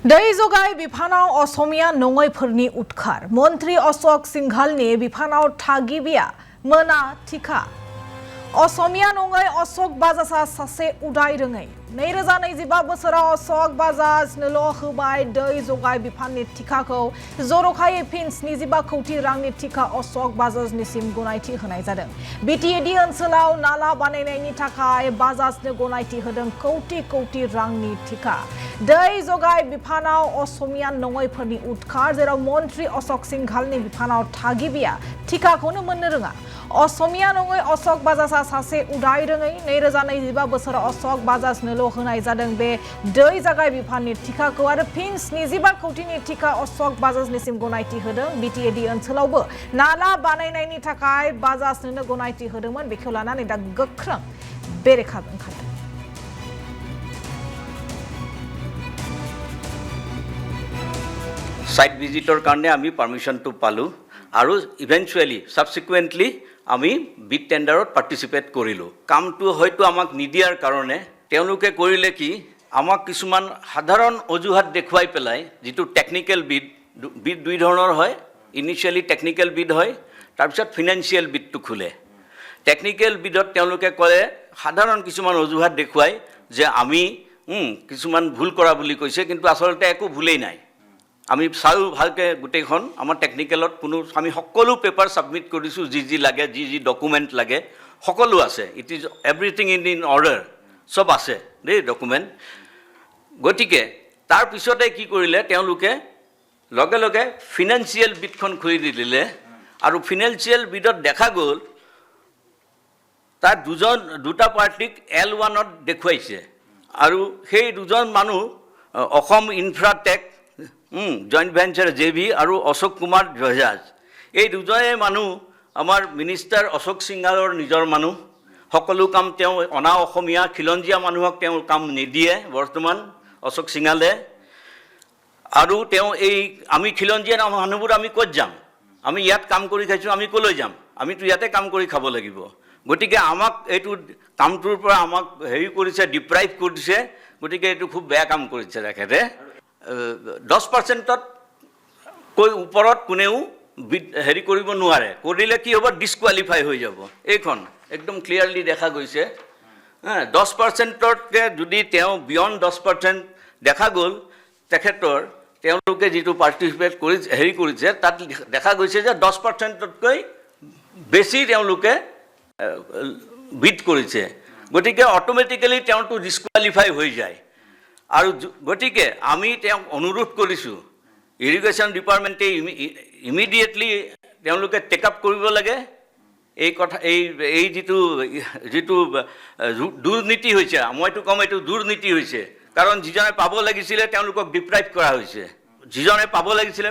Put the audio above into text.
दै जगाय बिफानाव असमिया नङैफोरनि उदखार मन्त्री अशोक सिंघालनि बिफानाव थागिबिया मोना थिखा असमिया नङै अशोक बाजाजआ सासे उदाय रोङै 2025 बोसोराव अशोक बाजाजनोल' होबाय दै जगाय बिफाननि थिखाखौ जर'खायै फिन 75 कौटि रांनि थिखा अशोक बाजाजनिसिम गनायथि होनाय जादों। बिटिएडि ओनसोलाव नाला बानायनायनि थाखाय बाजाजनो गनायथि होदों कौटि रांनि थिखा। दै जगाय बिफानाव असमिया नङैफोरनि उदखार जेराव मन्त्री अशोक सिंघालनि बिफानाव थागिबिया थिखाखौनो मोननो रोङा। असमिया नङै अशोक बाजाजआ सासे उदाय रोङै 2025 बोसोराव अशोक बाजाजनोल' होनाय जादों बे दै जगाय बिफाननि थिखाखौ आरो फिन 75 कौटिनि थिखा अशोक बाजाजनिसिम गनायथि होदों। बिटिएडि ओनसोलावबो नाला बानायनायनि थाखाय बाजाजनो गनायथि होदोंमोन बेखौ लानानै दा गोख्रों बेरेखा ओंखारदों। साइट विजिटर कारण आमी परमिशन तो पालू और इवेंचुअली सबसिकुएंटली आमी बिड टेंडारत पार्टिसिपेट करिलो। कामটো হয়তো আমাক নিদিয়াৰ কাৰণে তেওঁলোকে কৰিলে কি আমাক কিছুমান সাধাৰণ অজুহাত দেখুৱাই পেলাই যেটো টেকনিক্যাল বিড দুই ধৰণৰ হয়। ইনিশিয়ালি টেকনিক্যাল বিড হয় তাৰপিছত ফাইনান্সিয়াল বিডটো খুলে। টেকনিক্যাল বিডত তেওঁলোকে কৰে সাধাৰণ কিছুমান অজুহাত দেখুৱাই যে আমি কিছুমান ভুল কৰা বুলি কৈছে কিন্তু আসলতে একো ভুলেই নাই। আমি চাও ভালকে গুটেখন আমাৰ টেকনিক্যালত কোনো আমি সকলো পেপাৰ সাবমিট কৰিছো যি লাগে যি ডকুমেন্ট লাগে সকলো আছে। It is everything in order সব আছে দেই ডকুমেন্ট। গতিকে তাৰ পিছতে কি কৰিলে তেওঁলোকে লগে লগে ফাইনান্সিয়াল বিডখন খুলি দিলে আৰু ফাইনান্সিয়াল বিডত দেখা গ'ল তাৰ দুটা পাৰ্টিক L1ত দেখুৱাইছে আৰু সেই দুজন মানুহ Assam Infratech joint venture JV আৰু অশোক কুমাৰ বজাজ এই দুজনে মানুহ আমাৰ মিনিষ্টাৰ অশোক সিংঘালৰ নিজৰ মানুহ। সকলো কাম তেওঁ অনা অসমীয়া খিলঞ্জীয়া মানুহক তেওঁ কাম নিদিয়ে বৰ্তমান অশোক সিংঘালে। আৰু তেওঁ এই আমি খিলঞ্জীয়া মানুহবোৰ আমি ক'ত যাম? আমি ইয়াত কাম কৰি খাইছো আমি ক'লৈ যাম? আমিতো ইয়াতে কাম কৰি খাব লাগিব। গতিকে আমাক এইটো কামটোৰ পৰা আমাক হেৰি কৰিছে ডিপ্ৰাইভ কৰিছে। গতিকে এইটো খুব বেয়া কাম কৰিছে তেখেতে। 10%ত কৈ ওপৰত কোনেও হেৰি কৰিব নোৱাৰে। কৰিলে কি হ'ব ডিসকোৱালিফাই হৈ যাব। এইখন একদম ক্লিয়াৰলি দেখা গৈছে। 10%তকৈ যদি তেওঁ বিয়ণ্ড 10% দেখা গ'ল তেখেতৰ তেওঁলোকে যিটো পাৰ্টিচিপেট কৰি হেৰি কৰিছে তাত দেখা গৈছে যে 10%তকৈ বেছি তেওঁলোকে বিড কৰিছে। গতিকে অটোমেটিক্যালি তেওঁটো ডিসকোৱালিফাই হৈ যায়। আৰু গতিকে আমি তেওঁক অনুৰোধ কৰিছোঁ ইৰিগেশ্যন ডিপাৰ্টমেণ্টে ইমিডিয়েটলি তেওঁলোকে টেক আপ কৰিব লাগে এই কথা এই যিটো দুৰ্নীতি হৈছে। মইতো ক'ম এইটো দুৰ্নীতি হৈছে কাৰণ যিজনে পাব লাগিছিলে তেওঁলোকক ডিপ্ৰাইভ কৰা হৈছে। যিজনে পাব লাগিছিলে